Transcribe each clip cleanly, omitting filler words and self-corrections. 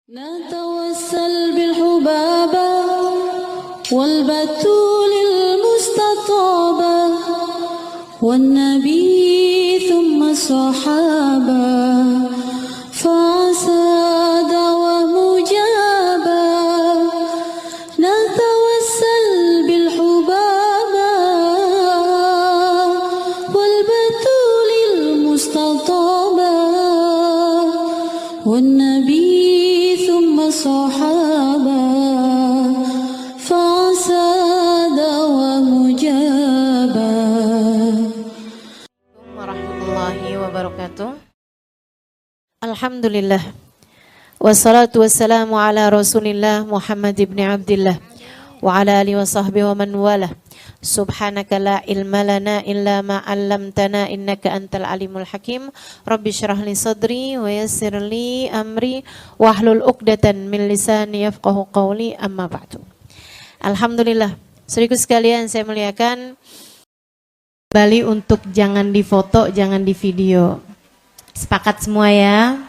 نتوسل بالحبابة والبتول المستطابة والنبي ثم الصحابة فعسى دعوة مجابة نتوسل بالحبابة والبتول المستطابة والنبي صحابة فعسى ومجابة. Warahmatullahi wabarakatuh. Alhamdulillah. Wassalatu wassalamu ala Rasulillah Muhammad ibn Abdillah wa ala alihi wa sahbihi wa man wala. Subhanaka la ilma lana illa ma 'allamtana innaka antal alimul hakim. Rabbi shrah li sadri wa yassir li amri wahlul 'uqdatan min lisani yafqahu qawli, amma ba'du. Alhamdulillah, saudaraku sekalian saya muliakan, kembali untuk jangan difoto, jangan di video. Sepakat semua ya?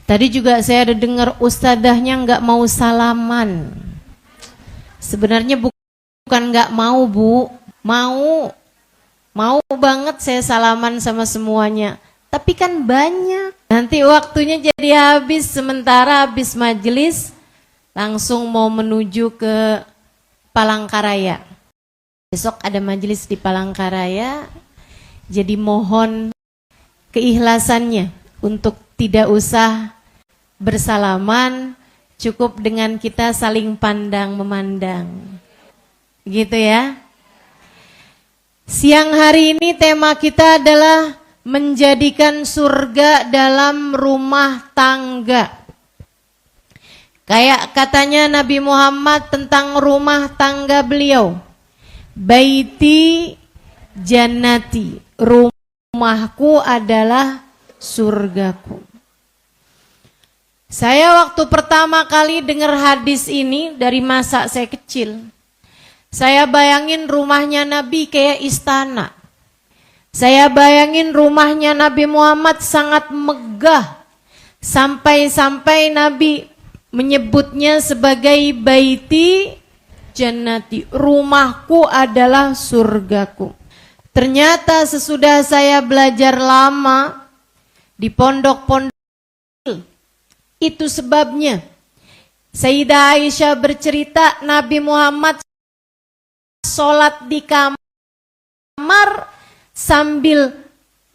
Tadi juga saya ada dengar ustadzahnya nggak mau salaman. Sebenarnya bukan nggak mau, Bu. Mau banget saya salaman sama semuanya. Tapi kan banyak. Nanti waktunya jadi habis, sementara habis majelis langsung mau menuju ke Palangkaraya. Besok ada majelis di Palangkaraya. Jadi mohon keikhlasannya untuk tidak usah bersalaman, cukup dengan kita saling pandang memandang. Gitu ya. Siang hari ini tema kita adalah menjadikan surga dalam rumah tangga. Kayak katanya Nabi Muhammad tentang rumah tangga beliau. Baiti jannati, rumahku adalah surgaku. Saya waktu pertama kali dengar hadis ini dari masa saya kecil, saya bayangin rumahnya Nabi kayak istana. Saya bayangin rumahnya Nabi Muhammad sangat megah. Sampai-sampai Nabi menyebutnya sebagai baiti jannati, rumahku adalah surgaku. Ternyata sesudah saya belajar lama di pondok-pondok, itu sebabnya Sayyidah Aisyah bercerita Nabi Muhammad sholat di kamar sambil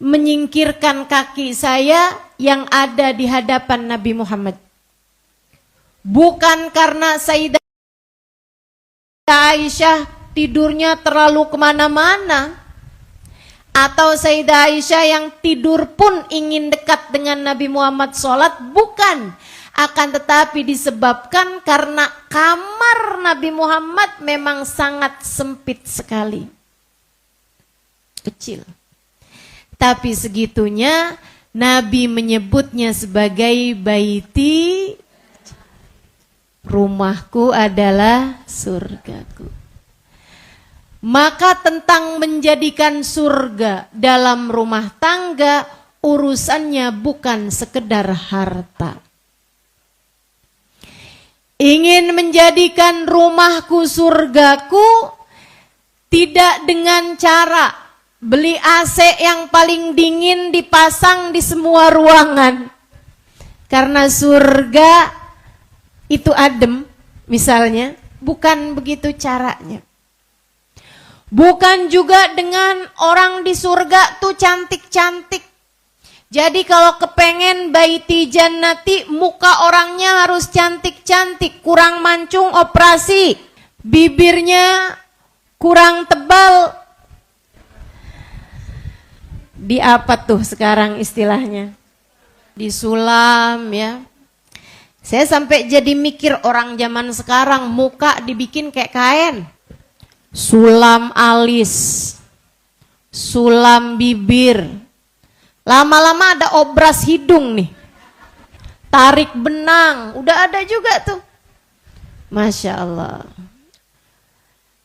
menyingkirkan kaki saya yang ada di hadapan Nabi Muhammad. Bukan karena Sayyidah Aisyah tidurnya terlalu kemana-mana, atau Sayyidah Aisyah yang tidur pun ingin dekat dengan Nabi Muhammad sholat, bukan. Akan tetapi disebabkan karena kamar Nabi Muhammad memang sangat sempit sekali. Kecil. Tapi segitunya Nabi menyebutnya sebagai baiti, rumahku adalah surgaku. Maka tentang menjadikan surga dalam rumah tangga, urusannya bukan sekedar harta. Ingin menjadikan rumahku surgaku tidak dengan cara beli AC yang paling dingin dipasang di semua ruangan. Karena surga itu adem, misalnya, bukan begitu caranya. Bukan juga dengan orang di surga tuh cantik-cantik. Jadi kalau kepengen baiti jannati, muka orangnya harus cantik-cantik, kurang mancung operasi, bibirnya kurang tebal. Di apa tuh sekarang istilahnya? Disulam ya. Saya sampai jadi mikir orang zaman sekarang muka dibikin kayak kain. Sulam alis, sulam bibir, lama-lama ada obras hidung nih, tarik benang, udah ada juga tuh. Masya Allah.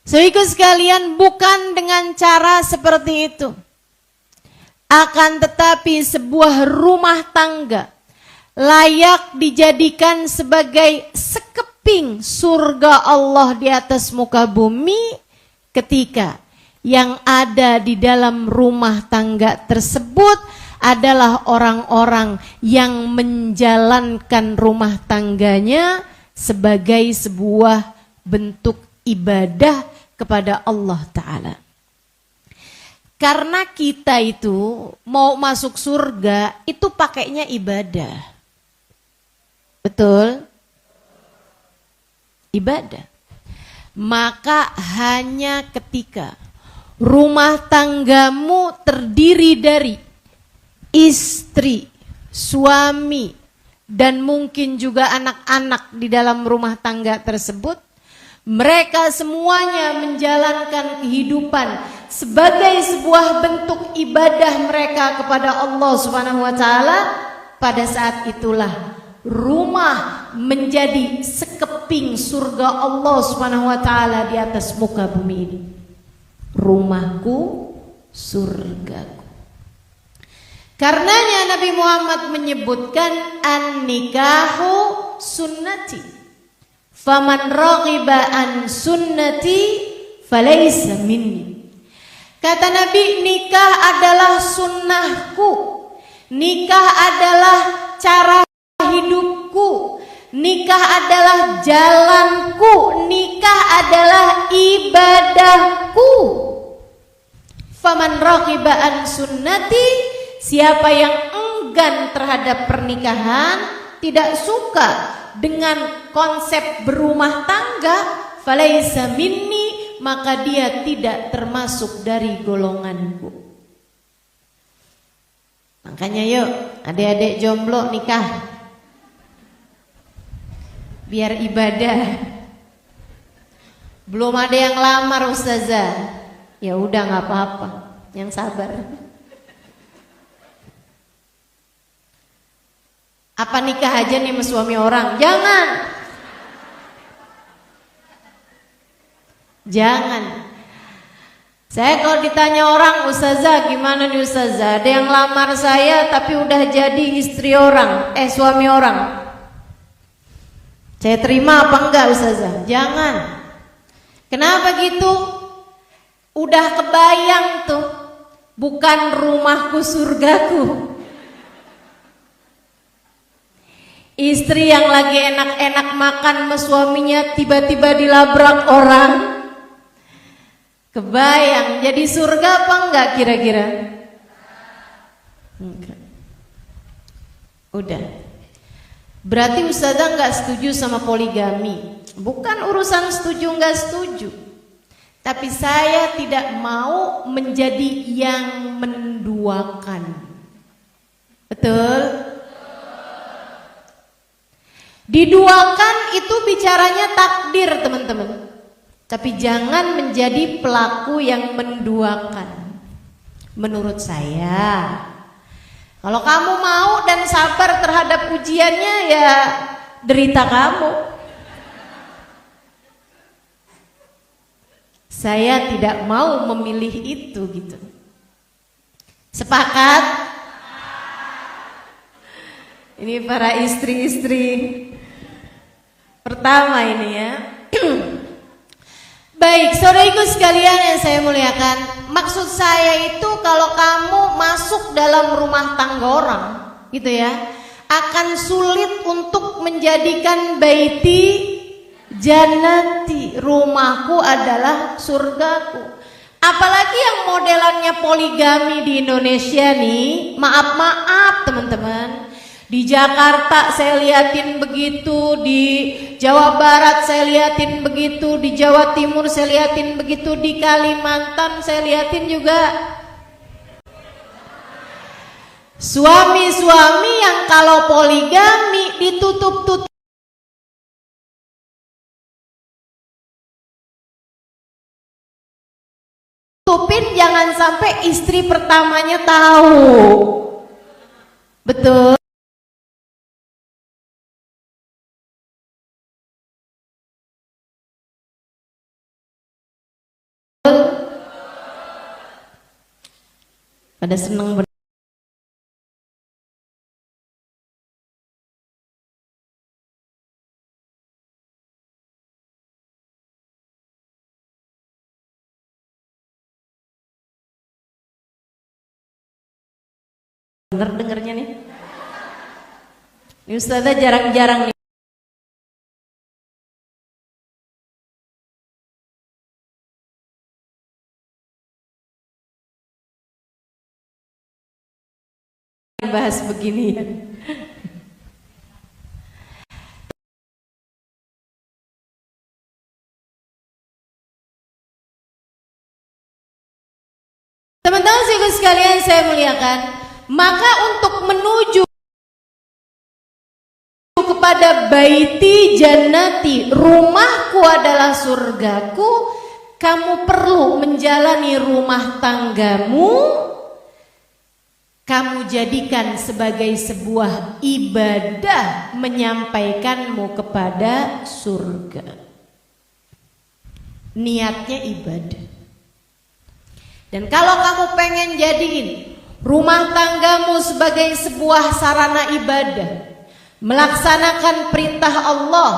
Saudaraku sekalian, bukan dengan cara seperti itu. Akan tetapi sebuah rumah tangga layak dijadikan sebagai sekeping surga Allah di atas muka bumi ketika yang ada di dalam rumah tangga tersebut adalah orang-orang yang menjalankan rumah tangganya sebagai sebuah bentuk ibadah kepada Allah Ta'ala. Karena kita itu mau masuk surga itu pakainya ibadah. Betul? Ibadah. Maka hanya ketika rumah tanggamu terdiri dari istri, suami, dan mungkin juga anak-anak di dalam rumah tangga tersebut, mereka semuanya menjalankan kehidupan sebagai sebuah bentuk ibadah mereka kepada Allah Subhanahu wa Ta'ala. Pada saat itulah rumah menjadi sekeping surga Allah Subhanahu wa Ta'ala di atas muka bumi ini. Rumahku, surgaku. Karenanya Nabi Muhammad menyebutkan an-nikahu sunnati. Faman raghiba an sunnati falaysa minni. Kata Nabi, nikah adalah sunnahku. Nikah adalah cara hidupku. Nikah adalah jalanku. Nikah adalah ibadahku. Faman raghiba an sunnati, siapa yang enggan terhadap pernikahan, tidak suka dengan konsep berumah tangga, falaysa minni, maka dia tidak termasuk dari golonganku. Makanya yuk adik-adik jomblo nikah, biar ibadah. Belum ada yang lamar ustazah, ya udah nggak apa-apa, yang sabar. Apa nikah aja nih sama suami orang? Jangan. Jangan. Saya kalau ditanya orang, ustazah gimana nih ustazah? Ada yang lamar saya tapi udah jadi istri orang, suami orang. Saya terima apa enggak ustazah? Jangan. Kenapa gitu? Udah kebayang tuh, bukan rumahku surgaku. Istri yang lagi enak-enak makan sama suaminya tiba-tiba dilabrak orang. Kebayang jadi surga apa enggak kira-kira? Enggak. Udah. Berarti ustazah enggak setuju sama poligami. Bukan urusan setuju enggak setuju. Tapi saya tidak mau menjadi yang menduakan. Betul? Diduakan itu bicaranya takdir teman-teman. Tapi jangan menjadi pelaku yang menduakan. Menurut saya, kalau kamu mau dan sabar terhadap ujiannya, ya derita kamu. Saya tidak mau memilih itu gitu. Sepakat? Ini para istri-istri pertama ini ya. Baik, saudariku sekalian yang saya muliakan, maksud saya itu kalau kamu masuk dalam rumah tangga orang, gitu ya, akan sulit untuk menjadikan baiti jannati, rumahku adalah surgaku. Apalagi yang modelannya poligami di Indonesia nih, maaf teman-teman. Di Jakarta saya liatin begitu, di Jawa Barat saya liatin begitu, di Jawa Timur saya liatin begitu, di Kalimantan saya liatin juga. Suami-suami yang kalau poligami ditutup-tutupin, jangan sampai istri pertamanya tahu. Betul? Pada seneng bener dengernya nih. Ini Ustazah jarang-jarang nih bahas begini. Teman-teman sekalian saya muliakan, maka untuk menuju kepada baiti jannati, rumahku adalah surgaku, kamu perlu menjalani rumah tanggamu, kamu jadikan sebagai sebuah ibadah menyampaikanmu kepada surga. Niatnya ibadah. Dan kalau kamu pengen jadiin rumah tanggamu sebagai sebuah sarana ibadah, melaksanakan perintah Allah,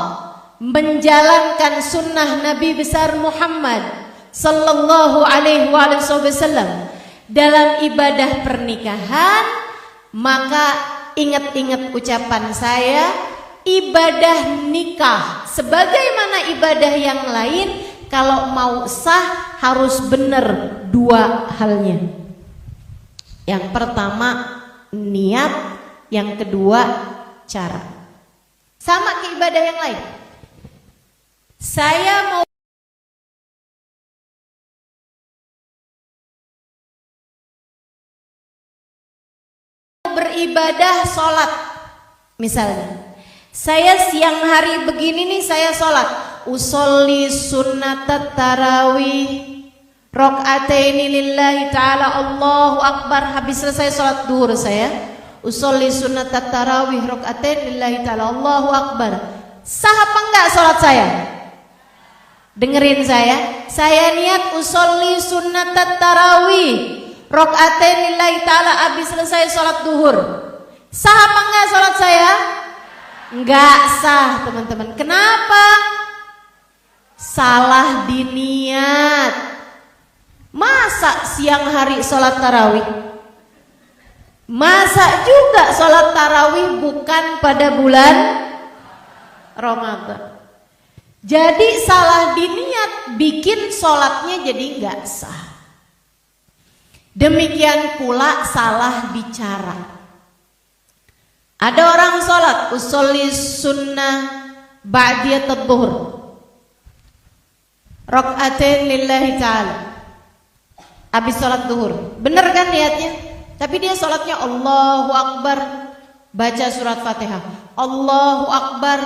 menjalankan sunnah Nabi besar Muhammad sallallahu alaihi wasallam dalam ibadah pernikahan, maka ingat-ingat ucapan saya, ibadah nikah sebagaimana ibadah yang lain, kalau mau sah harus benar dua halnya. Yang pertama niat, yang kedua cara. Sama ke ibadah yang lain. Saya mau beribadah sholat, misalnya saya siang hari begini nih, saya sholat, usolli sunnatat tarawih rakaataini lillahi ta'ala Allahu akbar, habis selesai sholat duhur saya usolli sunnatat tarawih rakaatain lillahi ta'ala Allahu akbar. Sah apa enggak sholat saya? Dengerin saya niat usolli sunnatat tarawih rakaatain lillahi ta'ala, habis selesai sholat duhur. Sah apa enggak sholat saya? Enggak sah, teman-teman. Kenapa? Salah di niat. Masa siang hari sholat tarawih? Masa juga sholat tarawih bukan pada bulan Ramadan? Jadi salah di niat, bikin sholatnya jadi enggak sah. Demikian pula salah bicara. Ada orang sholat usolli sunnah ba'diyat dhuhr rakaatain lillahi ta'ala, habis sholat duhur, bener kan niatnya? Tapi dia sholatnya Allahu Akbar, baca surat Fatihah, Allahu Akbar,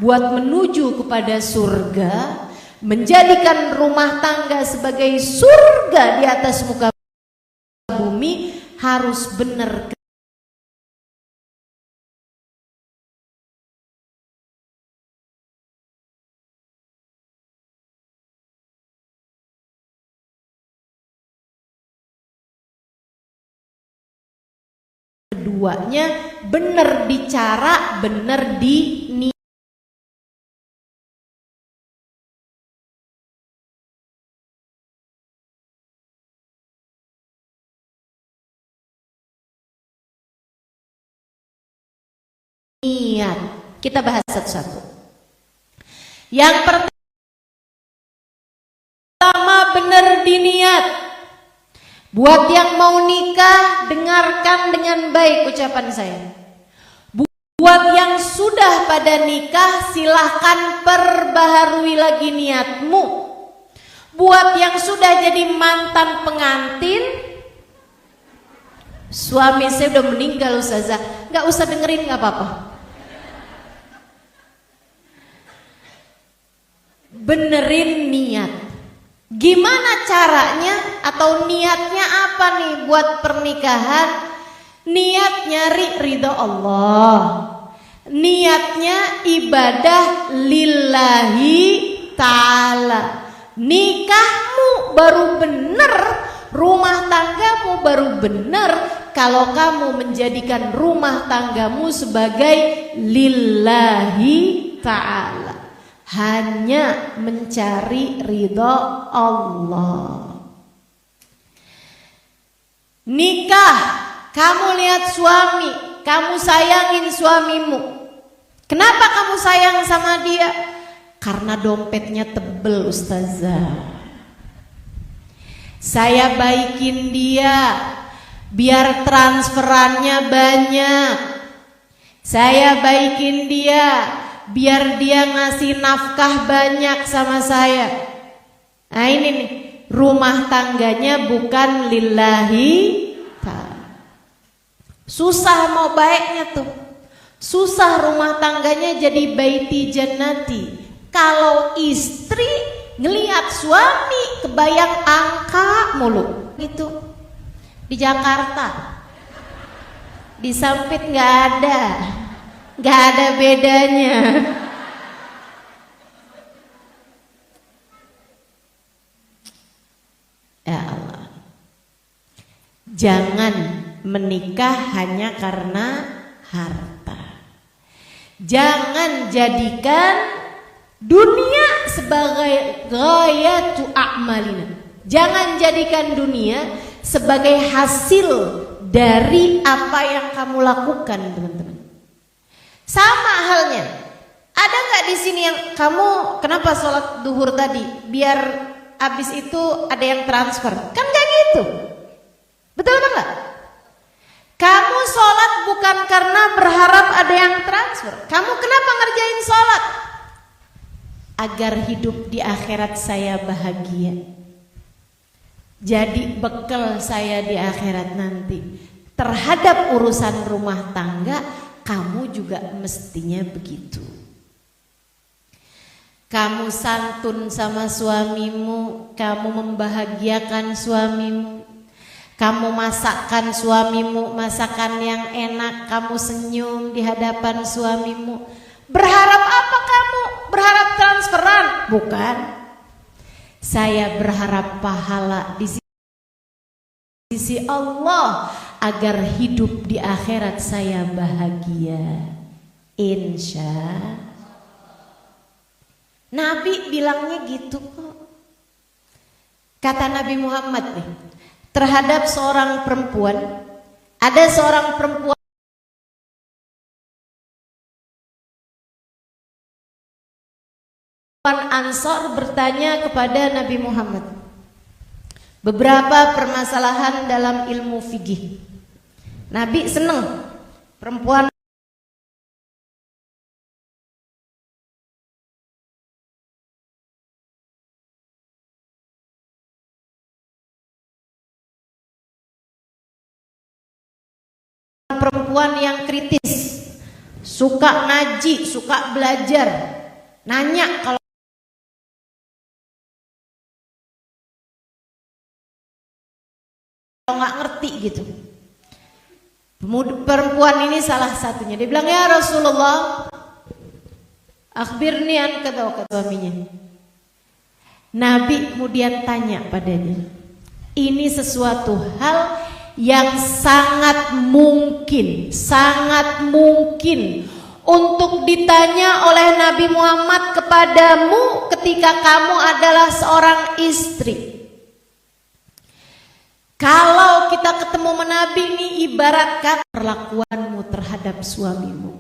buat menuju kepada surga, menjadikan rumah tangga sebagai surga di atas muka bumi, harus benar. Keduanya benar bicara, benar di niat. Kita bahas satu-satu. Yang pertama benar di niat. Buat yang mau nikah, dengarkan dengan baik ucapan saya. Buat yang sudah pada nikah, silahkan perbaharui lagi niatmu. Buat yang sudah jadi mantan pengantin, suami saya udah meninggal Ustazah, gak usah dengerin, gak apa-apa. Benerin niat. Gimana caranya atau niatnya apa nih buat pernikahan? Niatnya ridho Allah, niatnya ibadah lillahi ta'ala. Nikahmu baru bener, rumah tanggamu baru bener kalau kamu menjadikan rumah tanggamu sebagai lillahi ta'ala, hanya mencari ridho Allah. Nikah kamu lihat suami, kamu sayangin suamimu. Kenapa kamu sayang sama dia? Karena dompetnya tebel, ustazah. Saya baikin dia biar transferannya banyak. Saya baikin dia biar dia ngasih nafkah banyak sama saya. Nah ini nih, rumah tangganya bukan lillahi ta'ala. Susah mau baiknya tuh. Susah rumah tangganya jadi baiti jannati. Kalau istri ngelihat suami kebayang angka mulu gitu. Di Jakarta di Sampit nggak ada bedanya. Ya Allah, jangan menikah hanya karena harta. Jangan jadikan dunia sebagai ghayatu a'malina. Jangan jadikan dunia sebagai hasil dari apa yang kamu lakukan, teman-teman. Sama halnya, ada nggak di sini yang kamu kenapa sholat duhur tadi biar abis itu ada yang transfer? Kan nggak gitu, betul apa enggak? Kamu sholat bukan karena berharap ada yang transfer. Kamu kenapa ngerjain sholat? Agar hidup di akhirat saya bahagia. Jadi bekal saya di akhirat nanti. Terhadap urusan rumah tangga, kamu juga mestinya begitu. Kamu santun sama suamimu, kamu membahagiakan suamimu. Kamu masakkan suamimu masakan yang enak, kamu senyum di hadapan suamimu. Berharap apa kamu? Berharap transferan? Bukan. Saya berharap pahala di sisi Allah agar hidup di akhirat saya bahagia. Insya Nabi bilangnya gitu kok. Kata Nabi Muhammad nih, terhadap seorang perempuan, ada seorang perempuan Ansor bertanya kepada Nabi Muhammad beberapa permasalahan dalam ilmu fikih. Nabi seneng perempuan yang kritis, suka ngaji, suka belajar, nanya kalau nggak ngerti gitu. Perempuan ini salah satunya. Dia bilang, ya Rasulullah, akhbirni an kata suaminya. Nabi kemudian tanya padanya, ini sesuatu hal yang sangat mungkin untuk ditanya oleh Nabi Muhammad kepadamu ketika kamu adalah seorang istri. Kalau kita ketemu Nabi ini ibaratkan perlakuanmu terhadap suamimu.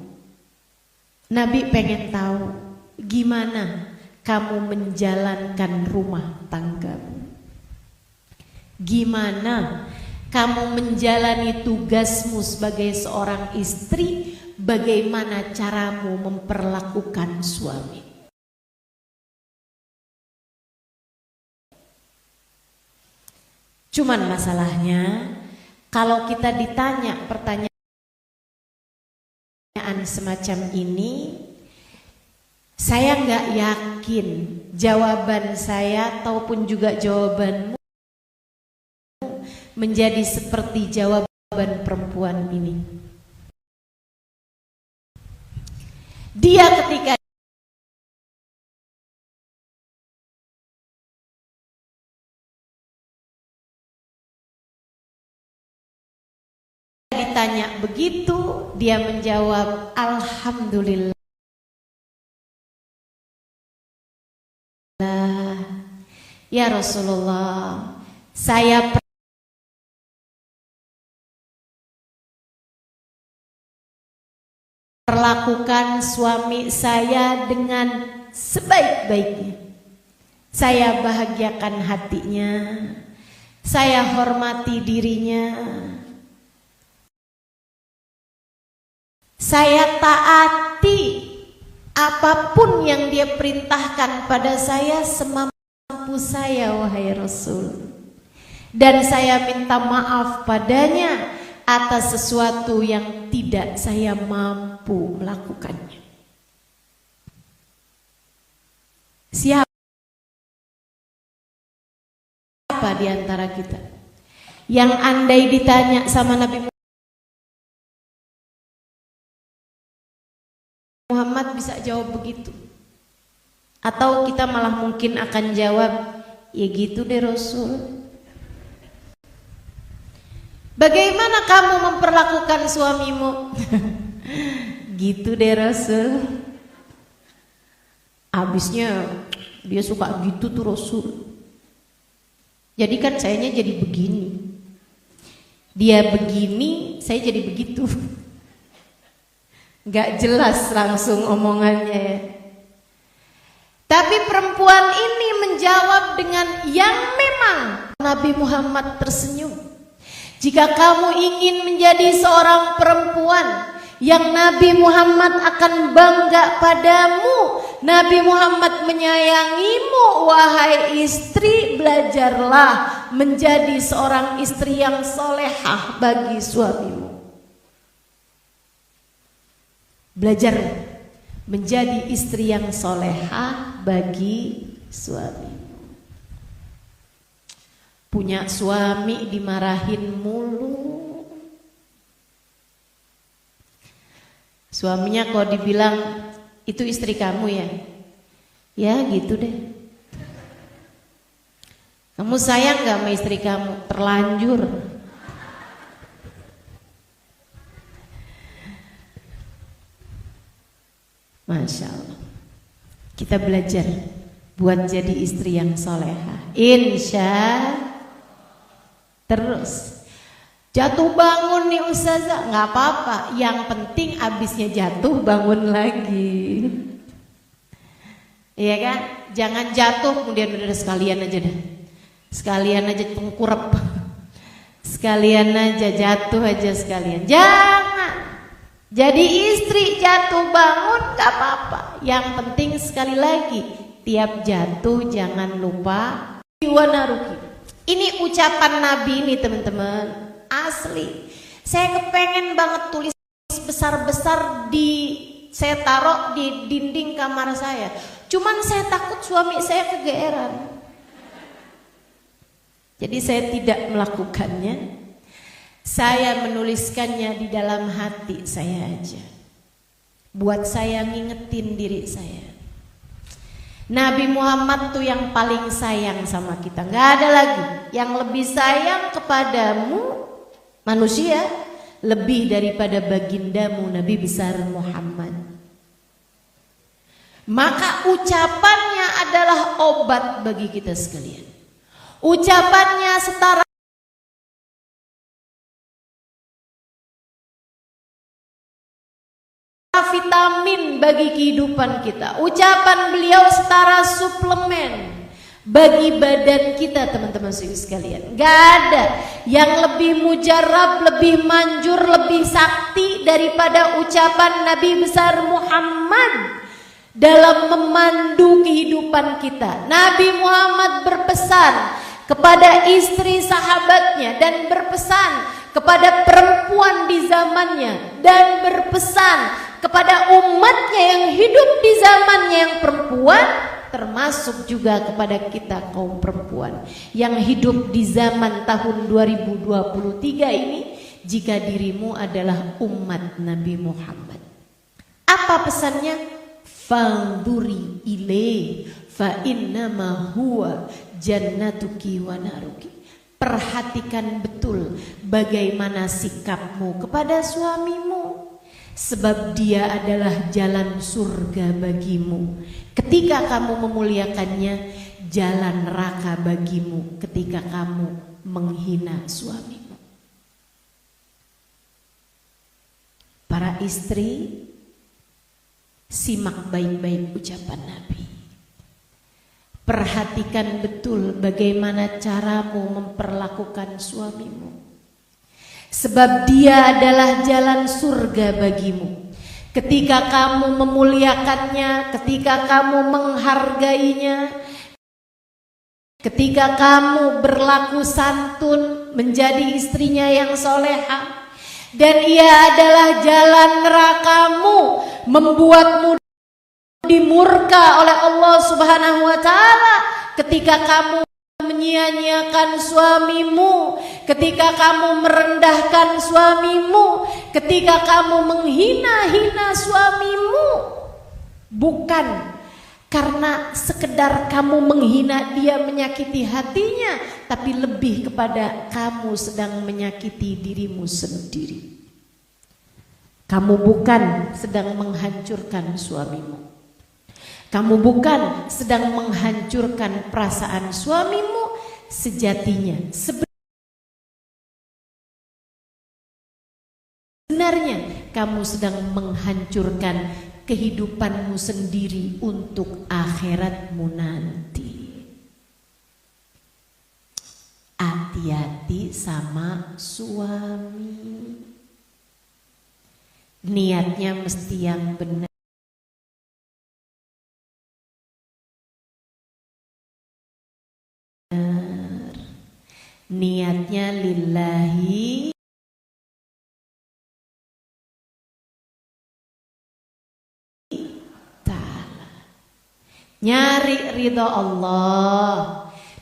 Nabi pengen tahu gimana kamu menjalankan rumah tanggamu. Gimana kamu menjalani tugasmu sebagai seorang istri, bagaimana caramu memperlakukan suami. Cuman masalahnya, kalau kita ditanya pertanyaan semacam ini, saya nggak yakin jawaban saya ataupun juga jawabanmu menjadi seperti jawaban perempuan ini. Dia ketika ditanya begitu, dia menjawab, alhamdulillah. Ya Rasulullah, saya memperlakukan suami saya dengan sebaik-baiknya. Saya bahagiakan hatinya, saya hormati dirinya, saya taati apapun yang dia perintahkan pada saya semampu saya, wahai Rasul. Dan saya minta maaf padanya atas sesuatu yang tidak saya mampu melakukannya. Siapa di antara kita yang andai ditanya sama Nabi Muhammad bisa jawab begitu? Atau kita malah mungkin akan jawab, ya gitu deh Rasul. Bagaimana kamu memperlakukan suamimu? Gitu deh Rasul. Habisnya dia suka gitu tuh Rasul. Jadi kan sayanya jadi begini. Dia begini, saya jadi begitu. Gak jelas langsung omongannya ya. Tapi perempuan ini menjawab dengan yang memang Nabi Muhammad tersenyum. Jika kamu ingin menjadi seorang perempuan yang Nabi Muhammad akan bangga padamu, Nabi Muhammad menyayangimu, wahai istri, belajarlah menjadi seorang istri yang solehah bagi suamimu. Belajar menjadi istri yang solehah bagi suamimu. Punya suami dimarahin mulu. Suaminya kalau dibilang itu istri kamu ya, ya gitu deh. Kamu sayang gak sama istri kamu? Terlanjur. Masya Allah. Kita belajar buat jadi istri yang solehah. Insya terus. Jatuh bangun nih Ustazah, nggak apa-apa. Yang penting abisnya jatuh bangun lagi. Iya kan? Jangan jatuh kemudian udah sekalian aja deh. Sekalian aja tengkurap. Sekalian aja jatuh aja sekalian. Jangan. Jadi istri jatuh bangun nggak apa-apa. Yang penting sekali lagi tiap jatuh jangan lupa wanaruki. Ini ucapan Nabi ini teman-teman. Asli, saya kepengen banget tulis besar-besar saya taruh di dinding kamar saya. Cuman saya takut suami saya kegeeran. Jadi saya tidak melakukannya. Saya menuliskannya di dalam hati saya aja. Buat saya ngingetin diri saya. Nabi Muhammad tuh yang paling sayang sama kita. Gak ada lagi yang lebih sayang kepadamu manusia lebih daripada bagindamu Nabi besar Muhammad. Maka ucapannya adalah obat bagi kita sekalian. Ucapannya setara vitamin bagi kehidupan kita. Ucapan beliau setara suplemen bagi badan kita teman-teman sekalian. Gak ada yang lebih mujarab, lebih manjur, lebih sakti daripada ucapan Nabi besar Muhammad dalam memandu kehidupan kita. Nabi Muhammad berpesan kepada istri sahabatnya dan berpesan kepada perempuan di zamannya dan berpesan kepada umatnya yang hidup di zamannya yang perempuan, termasuk juga kepada kita kaum perempuan yang hidup di zaman tahun 2023 ini, jika dirimu adalah umat Nabi Muhammad. Apa pesannya? Fanduri ilaih fa innama huwa jannatuki wa naruki. Perhatikan betul bagaimana sikapmu kepada suamimu, sebab dia adalah jalan surga bagimu ketika kamu memuliakannya, jalan neraka bagimu ketika kamu menghina suamimu. Para istri, Simak baik-baik ucapan Nabi. Perhatikan betul bagaimana caramu memperlakukan suamimu. Sebab dia adalah jalan surga bagimu. Ketika kamu memuliakannya, ketika kamu menghargainya, ketika kamu berlaku santun, menjadi istrinya yang soleha, dan ia adalah jalan nerakamu, membuatmu dimurka oleh Allah Subhanahu wa Ta'ala. Ketika kamu menyia-nyiakan suamimu, ketika kamu merendahkan suamimu, ketika kamu menghina-hina suamimu, bukan karena sekedar kamu menghina dia, menyakiti hatinya, tapi lebih kepada kamu sedang menyakiti dirimu sendiri. Kamu bukan sedang menghancurkan suamimu. Kamu bukan sedang menghancurkan perasaan suamimu. Sejatinya, sebenarnya kamu sedang menghancurkan kehidupanmu sendiri untuk akhiratmu nanti. Hati-hati sama suami. Niatnya mesti yang benar. Niatnya lillahi ta'ala. Nyari ridha Allah,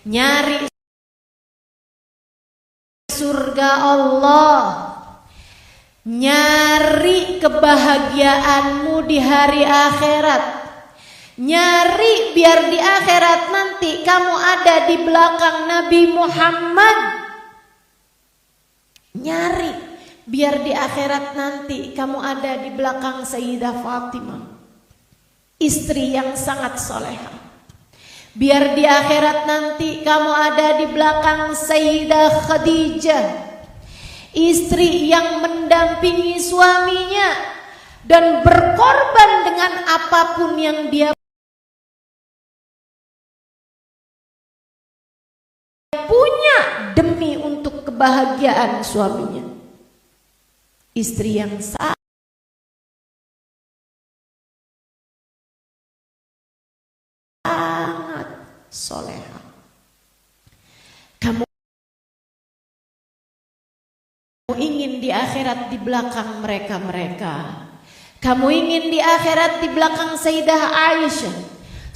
nyari surga Allah, nyari kebahagiaanmu di hari akhirat, nyari biar di akhirat nanti kamu ada di belakang Nabi Muhammad, nyari biar di akhirat nanti kamu ada di belakang Sayyidah Fatimah, istri yang sangat soleha. Biar di akhirat nanti kamu ada di belakang Sayyidah Khadijah, istri yang mendampingi suaminya dan berkorban dengan apapun yang dia punya demi untuk kebahagiaan suaminya. Istri yang sangat soleha. Kamu ingin di akhirat di belakang mereka-mereka. Kamu ingin di akhirat di belakang Sayyidah Aisyah,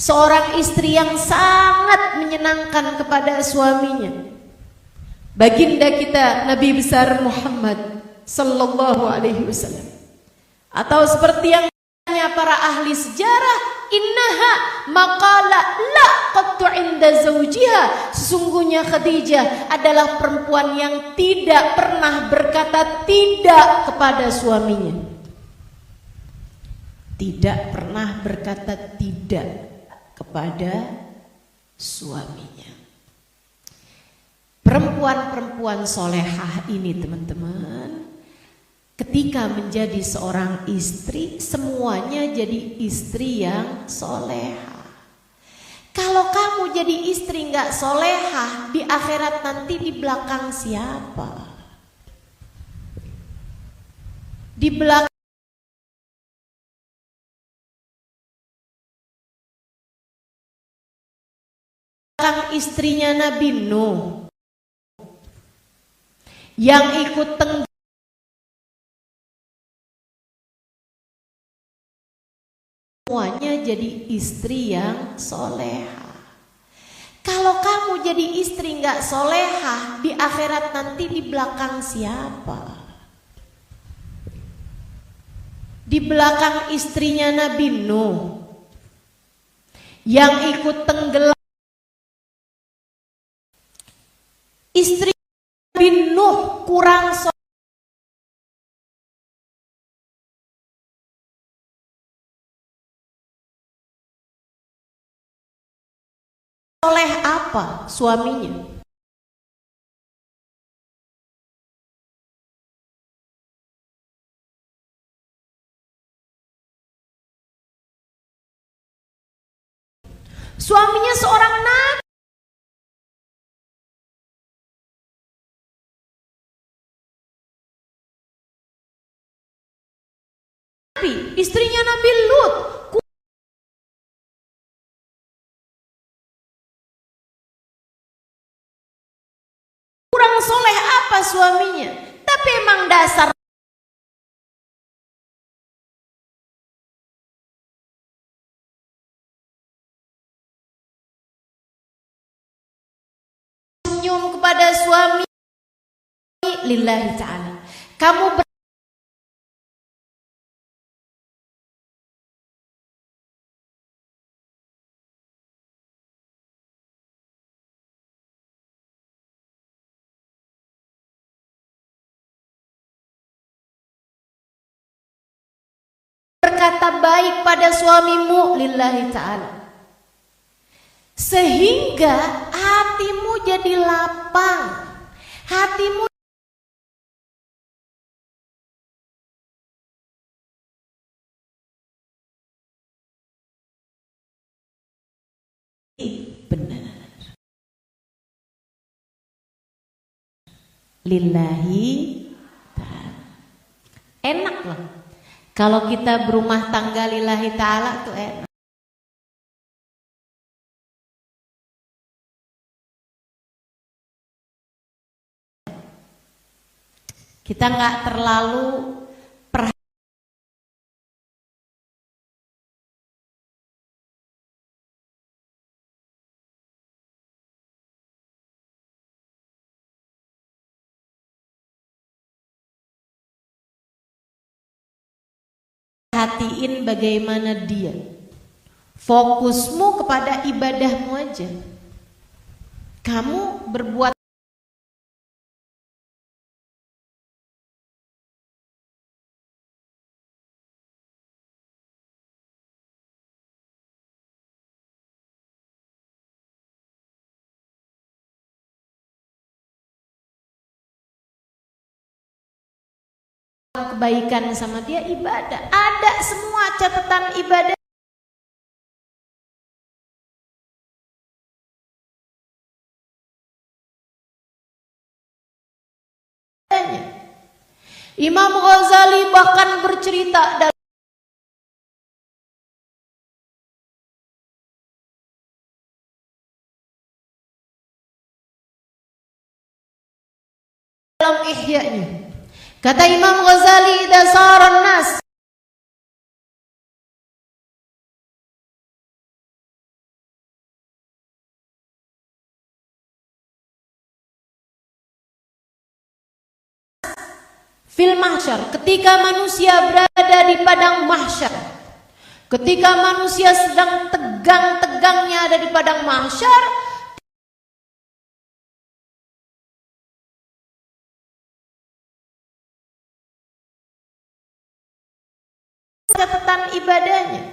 seorang istri yang sangat menyenangkan kepada suaminya. Baginda kita Nabi besar Muhammad sallallahu alaihi wasallam. Atau seperti yang para ahli sejarah, innaha maqala la qattu inda zawjiha, sesungguhnya Khadijah adalah perempuan yang tidak pernah berkata tidak kepada suaminya. Tidak pernah berkata tidak kepada suaminya. Perempuan-perempuan solehah ini teman-teman, ketika menjadi seorang istri, semuanya jadi istri yang soleha. Kalau kamu jadi istri nggak soleha, di akhirat nanti di belakang siapa? Di belakang istrinya Nabi Nuh yang ikut semuanya jadi istri yang soleha. Kalau kamu jadi istri nggak soleha, di akhirat nanti di belakang siapa? Di belakang istrinya Nabi Nuh yang ikut tenggelam. Istri Nabi Nuh kurang soleh apa suaminya? Suaminya seorang nabi. Istrinya Nabi Lut. Kurang soleh apa suaminya? Tapi emang dasar senyum kepada suami lillahi ta'ala. Kamu berkata baik pada suamimu lillahi ta'ala, sehingga hatimu jadi lapang, hatimu benar lillahi ta'ala. Enak loh kalau kita berumah tangga lillahi ta'ala tuh enak. Kita nggak terlalu perhatiin bagaimana dia. Fokusmu kepada ibadahmu aja. Kamu berbuat kebaikan sama dia, ibadah. Ada semua catatan ibadah. Imam Ghazali bahkan bercerita dalam Ihya-nya. Kata Imam Ghazali, dasaran nas fil mahsyar, ketika manusia berada di padang mahsyar, ketika manusia sedang tegang-tegangnya ada di padang mahsyar, catatan ibadahnya.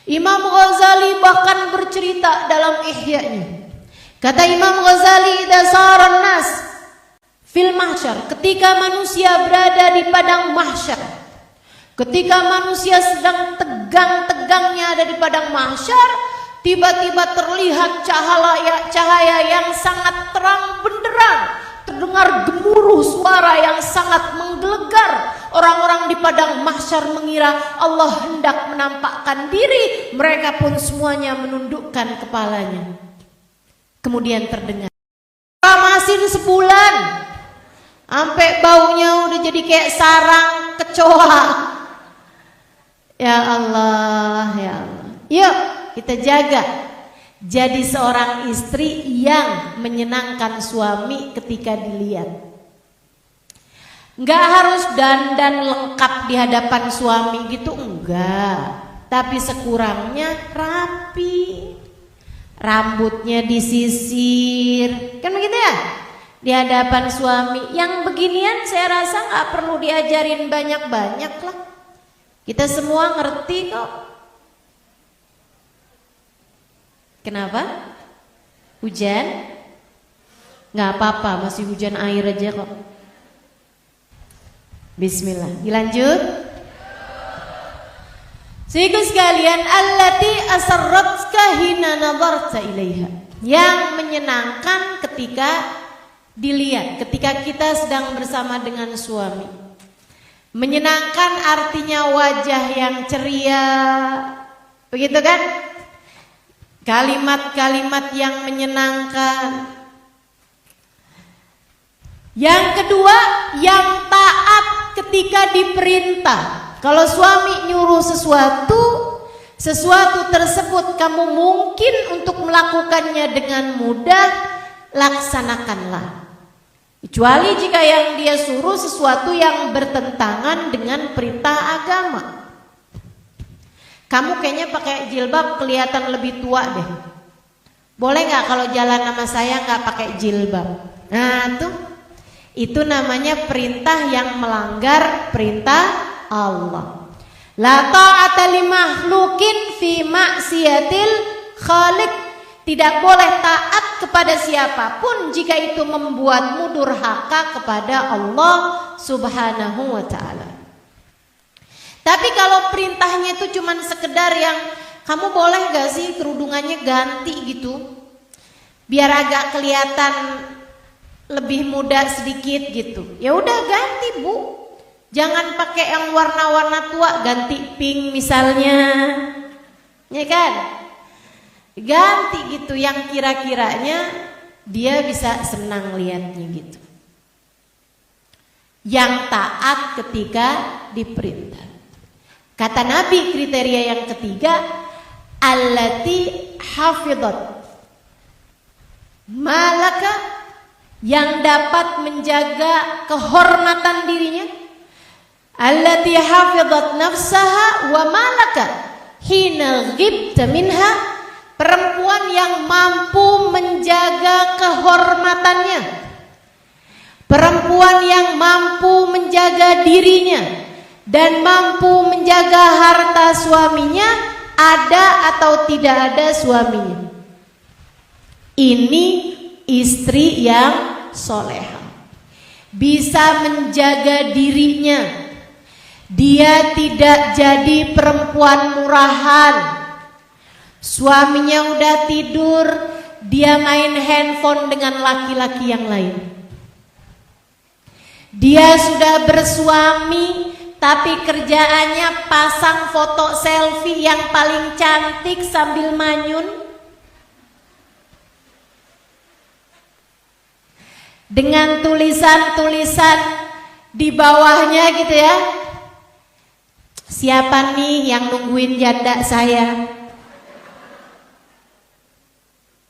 Imam Ghazali bahkan bercerita dalam Ihya-nya. Kata Imam Ghazali, dasaran nas fil mahsyar, ketika manusia berada di padang mahsyar, ketika manusia sedang tegang-tegangnya ada di padang mahsyar, tiba-tiba terlihat cahaya yang sangat terang benderang, terdengar gemuruh suara yang sangat menggelegar. Orang-orang di padang mahsyar mengira Allah hendak menampakkan diri, mereka pun semuanya menundukkan kepalanya. Kemudian terdengar masin sebulan, sampai baunya udah jadi kayak sarang kecoa. Ya Allah, ya Allah. Yuk kita jaga jadi seorang istri yang menyenangkan suami ketika dilihat. Enggak harus dandan lengkap di hadapan suami gitu, enggak. Tapi sekurangnya rapi, rambutnya disisir, kan begitu ya? Di hadapan suami. Yang beginian saya rasa nggak perlu diajarin banyak-banyak lah. Kita semua ngerti kok. Kenapa? Hujan? Nggak apa-apa, masih hujan air aja kok. Bismillah, dilanjut. Sehingga sekalian, allati asarratka hina nadarta ilaiha, yang menyenangkan ketika dilihat, ketika kita sedang bersama dengan suami. Menyenangkan artinya wajah yang ceria, begitu kan? Kalimat-kalimat yang menyenangkan. Yang kedua, yang taat ketika diperintah. Kalau suami nyuruh sesuatu tersebut kamu mungkin untuk melakukannya dengan mudah, laksanakanlah. Kecuali jika yang dia suruh sesuatu yang bertentangan dengan perintah agama. Kamu kayaknya pakai jilbab kelihatan lebih tua deh. Boleh nggak kalau jalan sama saya nggak pakai jilbab? Nah itu namanya perintah yang melanggar perintah Allah. La ta'ata li makhlukin fi maksiatil khaliq. Tidak boleh taat kepada siapapun jika itu membuatmu durhaka kepada Allah Subhanahu wa ta'ala. Tapi kalau perintahnya itu cuman sekedar yang kamu boleh gak sih kerudungannya ganti gitu, biar agak kelihatan lebih muda sedikit gitu. Ya udah ganti, Bu. Jangan pakai yang warna-warna tua, ganti pink misalnya, ya kan? Ganti gitu yang kira-kiranya dia bisa senang lihatnya gitu. Yang taat ketika diperintah. Kata Nabi kriteria yang ketiga, allati hafidhat malaka, yang dapat menjaga kehormatan dirinya. Allati hafizat nafsaha wa malaka hina ghibta minha, perempuan yang mampu menjaga kehormatannya, perempuan yang mampu menjaga dirinya dan mampu menjaga harta suaminya, ada atau tidak ada suaminya. Ini istri yang soleha, bisa menjaga dirinya. Dia tidak jadi perempuan murahan. Suaminya udah tidur, dia main handphone dengan laki-laki yang lain. Dia sudah bersuami, tapi kerjaannya pasang foto selfie yang paling cantik sambil manyun, dengan tulisan-tulisan di bawahnya gitu ya. Siapa nih yang nungguin janda saya?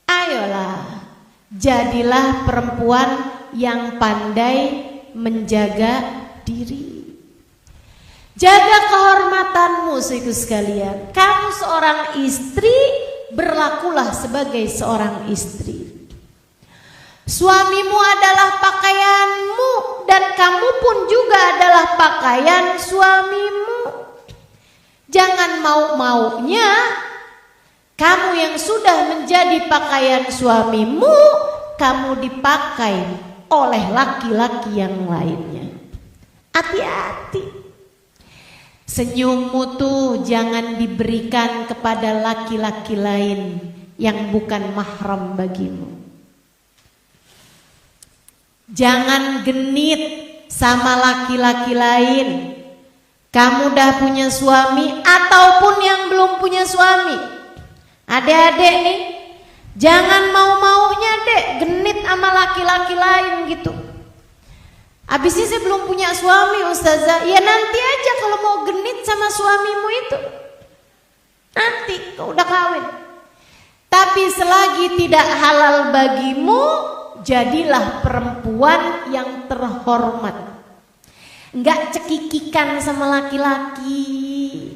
Ayolah, jadilah perempuan yang pandai menjaga diri. Jaga kehormatanmu, saudaraku sekalian. Kamu seorang istri, berlakulah sebagai seorang istri. Suamimu adalah pakaianmu dan kamu pun juga adalah pakaian suamimu. Jangan mau-maunya kamu yang sudah menjadi pakaian suamimu, kamu dipakai oleh laki-laki yang lainnya. Hati-hati. Senyummu tuh jangan diberikan kepada laki-laki lain yang bukan mahram bagimu. Jangan genit sama laki-laki lain. Kamu udah punya suami ataupun yang belum punya suami. Adik-adik nih, jangan mau-maunya dek genit sama laki-laki lain gitu. Abisnya saya belum punya suami Ustazah. Ya nanti aja kalau mau genit sama suamimu itu. Nanti kau udah kawin. Tapi selagi tidak halal bagimu, jadilah perempuan yang terhormat. Enggak cekikikan sama laki-laki,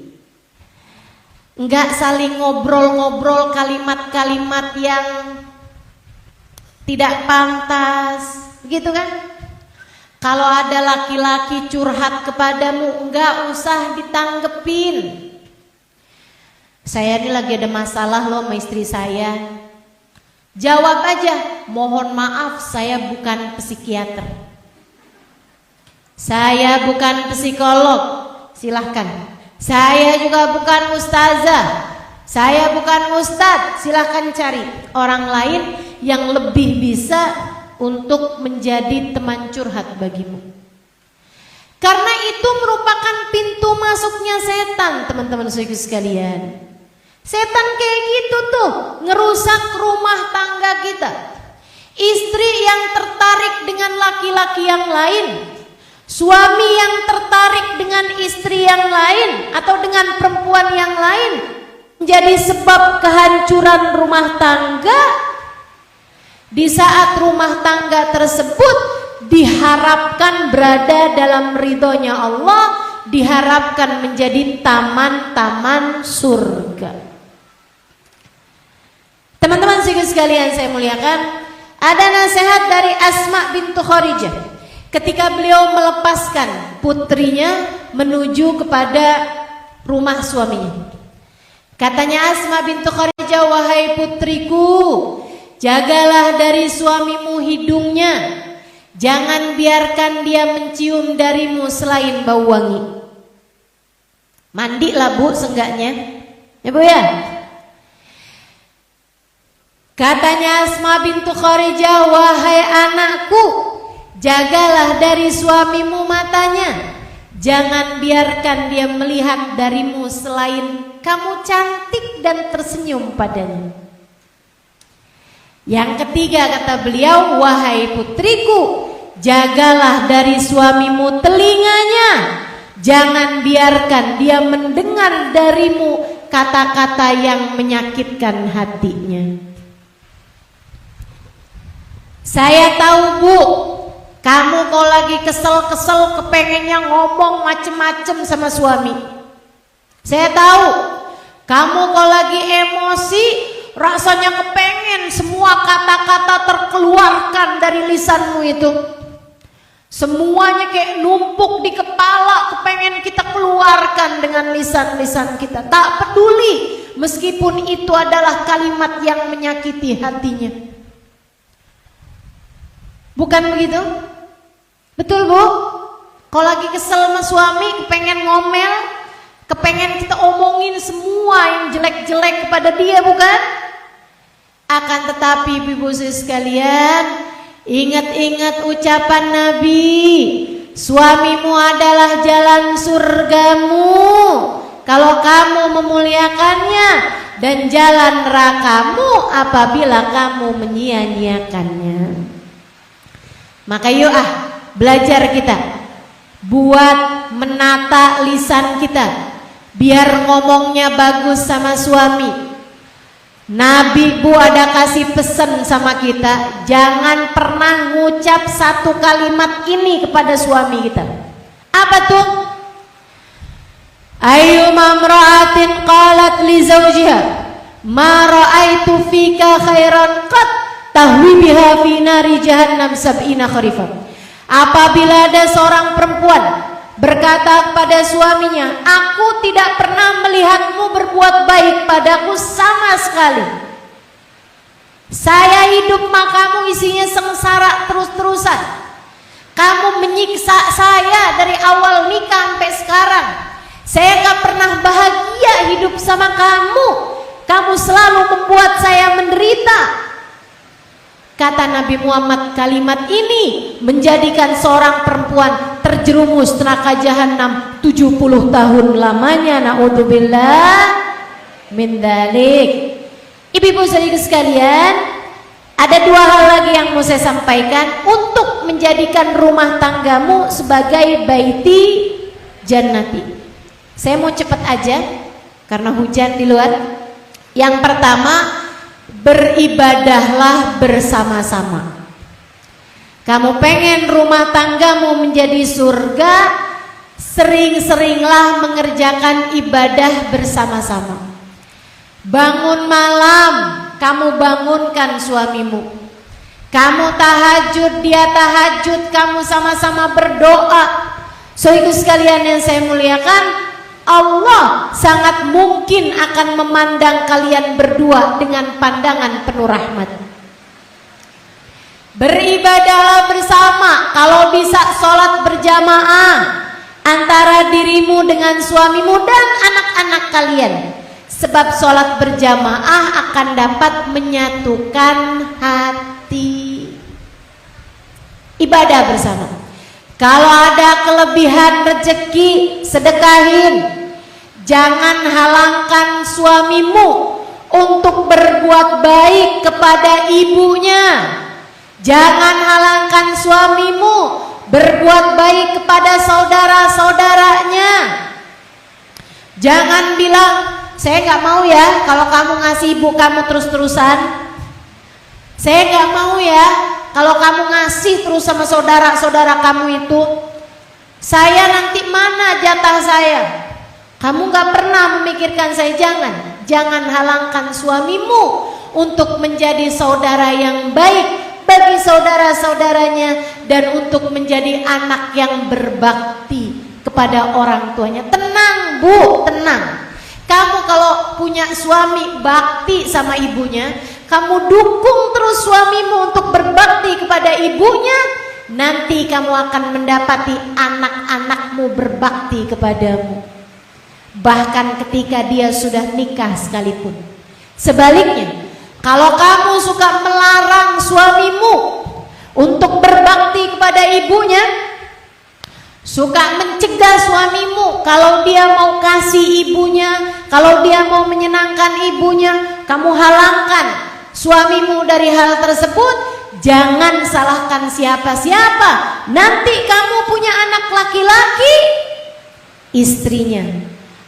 enggak saling ngobrol-ngobrol kalimat-kalimat yang tidak pantas, gitu kan? Kalau ada laki-laki curhat kepadamu, enggak usah ditanggepin. Saya ini lagi ada masalah loh sama istri saya. Jawab aja, mohon maaf saya bukan psikiater. Saya bukan psikolog, silahkan. Saya juga bukan ustazah, saya bukan ustadz. Silahkan cari orang lain yang lebih bisa untuk menjadi teman curhat bagimu. Karena itu merupakan pintu masuknya setan, teman-teman saudara sekalian. Setan kayak gitu tuh, ngerusak rumah tangga kita. Istri yang tertarik dengan laki-laki yang lain, suami yang tertarik dengan istri yang lain atau dengan perempuan yang lain, menjadi sebab kehancuran rumah tangga. Di saat rumah tangga tersebut diharapkan berada dalam ridhonya Allah, diharapkan menjadi taman-taman surga. Teman-teman sekalian saya muliakan, ada nasihat dari Asma bintu Kharijah ketika beliau melepaskan putrinya menuju kepada rumah suaminya. Katanya Asma bintu Kharijah, wahai putriku, jagalah dari suamimu hidungnya, jangan biarkan dia mencium darimu selain bau wangi. Mandilah bu seenggaknya, ya bu ya. Katanya Asma bintu Kharijah, wahai anakku, jagalah dari suamimu matanya, jangan biarkan dia melihat darimu selain kamu cantik dan tersenyum padanya. Yang ketiga kata beliau, wahai putriku, jagalah dari suamimu telinganya, jangan biarkan dia mendengar darimu kata-kata yang menyakitkan hatinya. Saya tahu bu, kamu kalau lagi kesel-kesel kepengennya ngomong macem-macem sama suami. Saya tahu kamu kalau lagi emosi rasanya kepengen semua kata-kata terkeluarkan dari lisanmu itu. Semuanya kayak numpuk di kepala, kepengen kita keluarkan dengan lisan-lisan kita. Tak peduli meskipun itu adalah kalimat yang menyakiti hatinya. Bukan begitu? Betul bu? Kalau lagi kesel sama suami, kepengen ngomel, kepengen kita omongin semua yang jelek-jelek kepada dia, bukan? Akan tetapi ibu-ibu sekalian, ingat-ingat ucapan Nabi, suamimu adalah jalan surgamu kalau kamu memuliakannya, dan jalan nerakamu apabila kamu menyia-nyiakannya. Maka yuk belajar kita buat menata lisan kita biar ngomongnya bagus sama suami. Nabi bu ada kasih pesan sama kita, jangan pernah ngucap satu kalimat ini kepada suami kita. Apa tuh? Ayyuma imra'atin qalat li zawjiha ma ra'aitu fika khairan qat tahwi biha fi nari jahannam sab'ina kharifan. Apabila ada seorang perempuan berkata kepada suaminya, aku tidak pernah melihatmu berbuat baik padaku sama sekali. Saya hidup makamu isinya sengsara terus-terusan. Kamu menyiksa saya dari awal nikah sampai sekarang. Saya gak pernah bahagia hidup sama kamu. Kamu selalu membuat saya menderita. Kata Nabi Muhammad, kalimat ini menjadikan seorang perempuan terjerumus neraka jahanam 70 tahun lamanya. Na'udzubillah min dzalik. Ibu-ibu saudara sekalian, ada dua hal lagi yang mau saya sampaikan untuk menjadikan rumah tanggamu sebagai baiti jannati. Saya mau cepat aja karena hujan di luar. Yang pertama, beribadahlah bersama-sama. Kamu pengen rumah tanggamu menjadi surga, sering-seringlah mengerjakan ibadah bersama-sama. Bangun malam, kamu bangunkan suamimu. Kamu tahajud, dia tahajud, kamu sama-sama berdoa. Saudara sekalian yang saya muliakan, Allah sangat mungkin akan memandang kalian berdua dengan pandangan penuh rahmat. Beribadahlah bersama, kalau bisa sholat berjamaah, antara dirimu dengan suamimu dan anak-anak kalian. Sebab sholat berjamaah akan dapat menyatukan hati. Ibadah bersama. Kalau ada kelebihan rezeki, sedekahin. Jangan halangkan suamimu untuk berbuat baik kepada ibunya. Jangan halangkan suamimu berbuat baik kepada saudara-saudaranya. Jangan bilang, saya gak mau ya kalau kamu ngasih ibu kamu terus-terusan. Saya gak mau ya kalau kamu ngasih terus sama saudara-saudara kamu itu. Saya nanti mana jatah saya? Kamu gak pernah memikirkan saya. Jangan halangkan suamimu untuk menjadi saudara yang baik bagi saudara-saudaranya dan untuk menjadi anak yang berbakti kepada orang tuanya. Tenang Bu, tenang. Kamu kalau punya suami bakti sama ibunya, kamu dukung terus suamimu untuk berbakti kepada ibunya, nanti kamu akan mendapati anak-anakmu berbakti kepadamu. Bahkan ketika dia sudah nikah sekalipun. Sebaliknya, kalau kamu suka melarang suamimu untuk berbakti kepada ibunya, suka mencegah suamimu kalau dia mau kasih ibunya, kalau dia mau menyenangkan ibunya, kamu halangkan suamimu dari hal tersebut. Jangan salahkan siapa-siapa. Nanti kamu punya anak laki-laki, istrinya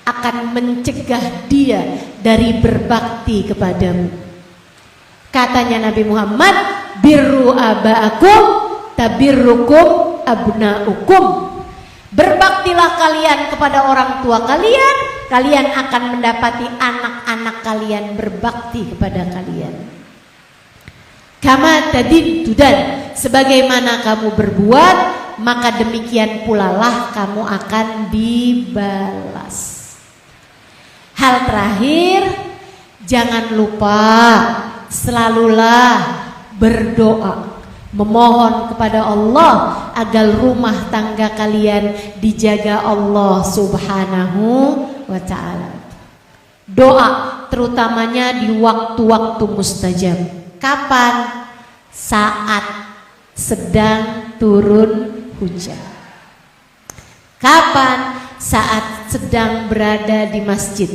akan mencegah dia dari berbakti kepadamu. Katanya Nabi Muhammad, birru aba'akum tabirrukum abna'ukum. Berbaktilah kalian kepada orang tua kalian, kalian akan mendapati anak-anak kalian berbakti kepada kalian. Kama tadin tudan, sebagaimana kamu berbuat, maka demikian pula lah kamu akan dibalas. Hal terakhir, jangan lupa selalulah berdoa, memohon kepada Allah agar rumah tangga kalian dijaga Allah Subhanahu wa ta'ala. Doa terutamanya di waktu-waktu mustajab. Kapan? Saat sedang turun hujan. Kapan? Saat sedang berada di masjid.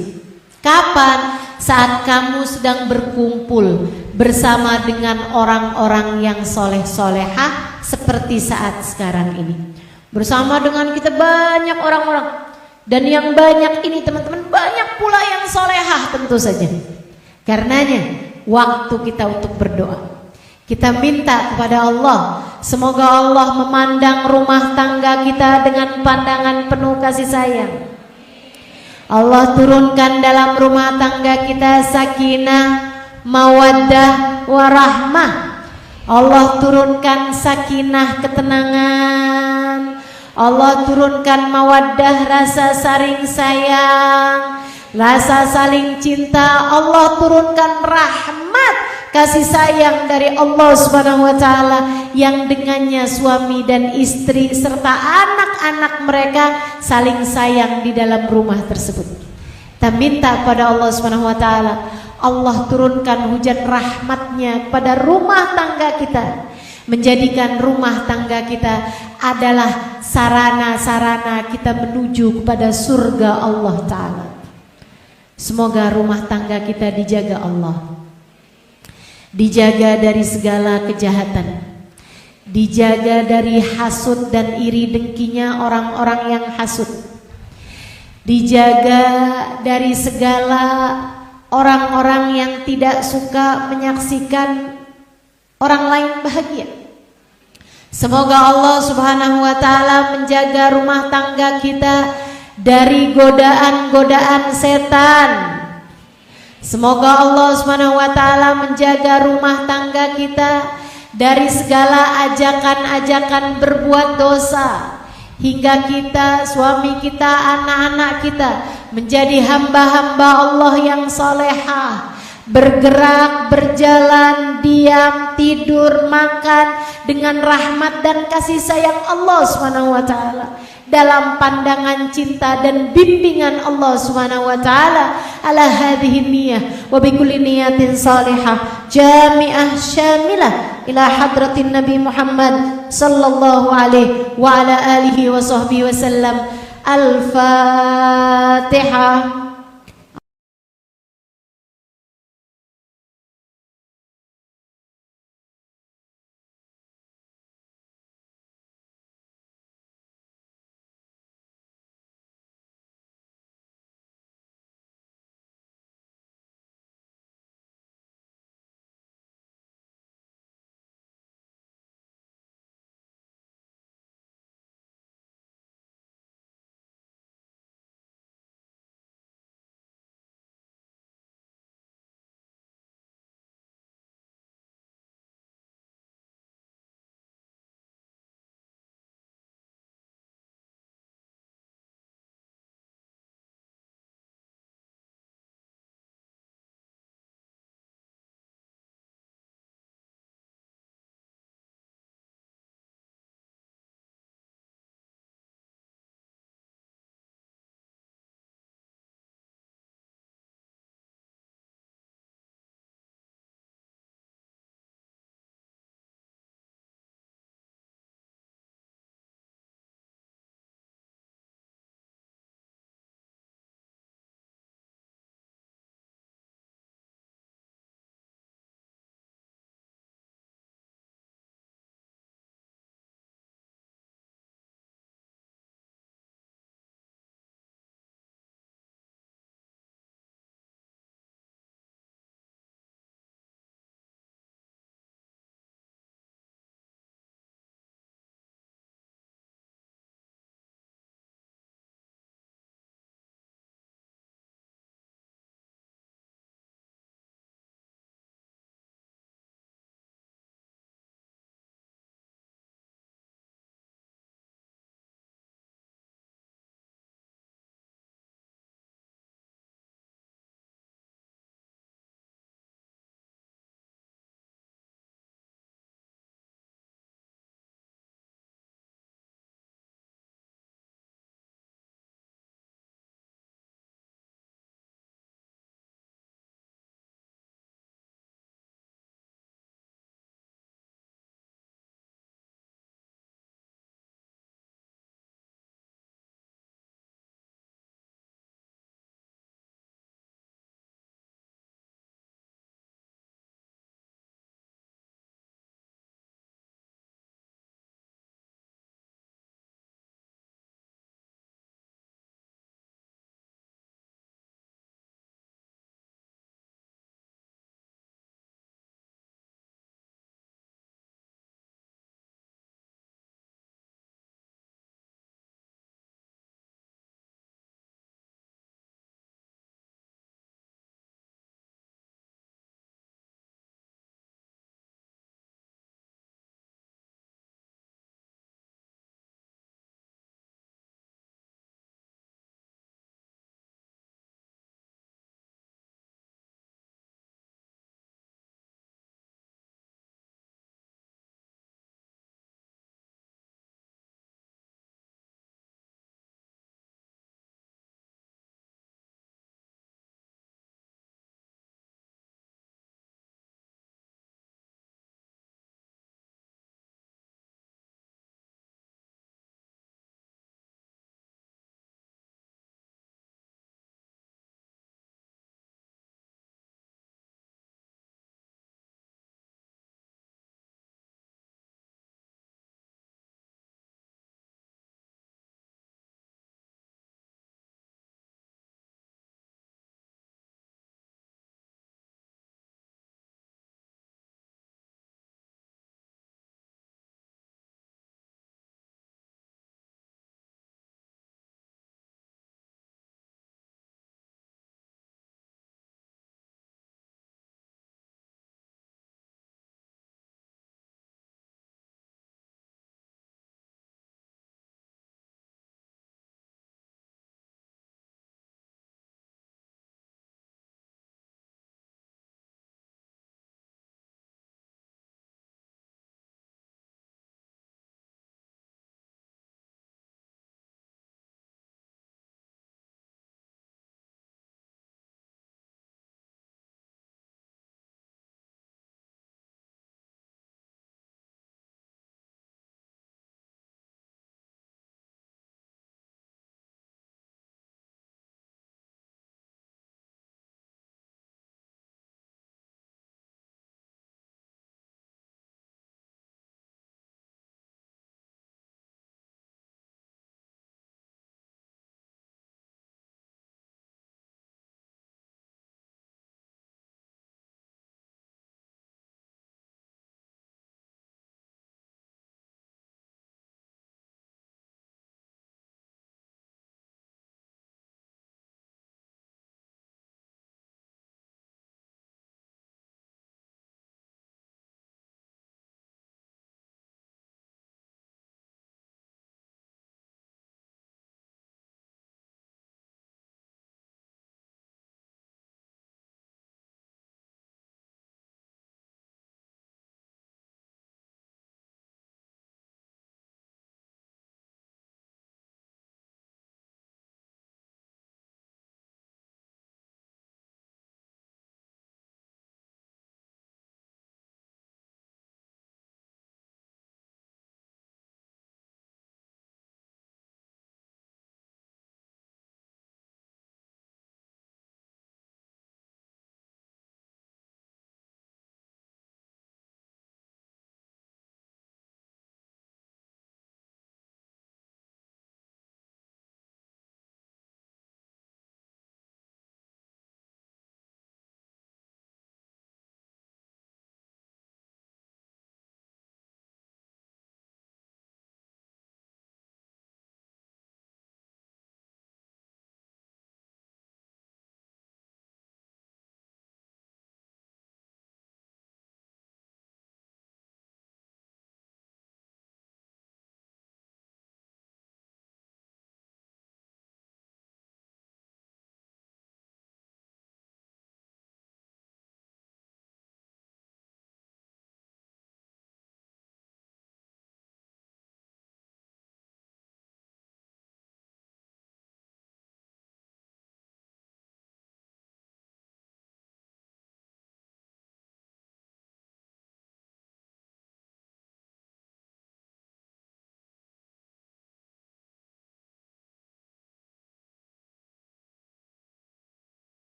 Kapan? Saat kamu sedang berkumpul bersama dengan orang-orang yang soleh-solehah seperti saat sekarang ini. Bersama dengan kita banyak orang-orang. Dan yang banyak ini teman-teman, banyak pula yang solehah tentu saja. Karenanya waktu kita untuk berdoa, kita minta kepada Allah, semoga Allah memandang rumah tangga kita dengan pandangan penuh kasih sayang. Allah turunkan dalam rumah tangga kita sakinah, mawaddah, warahmah. Allah turunkan sakinah, ketenangan. Allah turunkan mawaddah, rasa saling sayang, rasa saling cinta. Allah turunkan rahmat, kasih sayang dari Allah Subhanahu wa ta'ala, yang dengannya suami dan istri serta anak-anak mereka saling sayang di dalam rumah tersebut. Kita minta kepada Allah Subhanahu wa ta'ala, Allah turunkan hujan rahmatnya pada rumah tangga kita, menjadikan rumah tangga kita adalah sarana-sarana kita menuju kepada surga Allah ta'ala. Semoga rumah tangga kita dijaga Allah, dijaga dari segala kejahatan, dijaga dari hasud dan iri dengkinya orang-orang yang hasud, dijaga dari segala orang-orang yang tidak suka menyaksikan orang lain bahagia. Semoga Allah Subhanahu wa ta'ala menjaga rumah tangga kita dari godaan-godaan setan. Semoga Allah Subhanahu wa ta'ala menjaga rumah tangga kita dari segala ajakan-ajakan berbuat dosa, hingga kita, suami kita, anak-anak kita menjadi hamba-hamba Allah yang salehah, bergerak, berjalan, diam, tidur, makan dengan rahmat dan kasih sayang Allah Subhanahu wa taala, dalam pandangan cinta dan bimbingan Allah Subhanahu wa taala, ala hadhihi niyyah wa bi kulli niyatin salihah jami'ah syamilah ila hadratin Nabi Muhammad sallallahu alaihi wa ala alihi wa sahbihi wasallam. Al-Fatihah.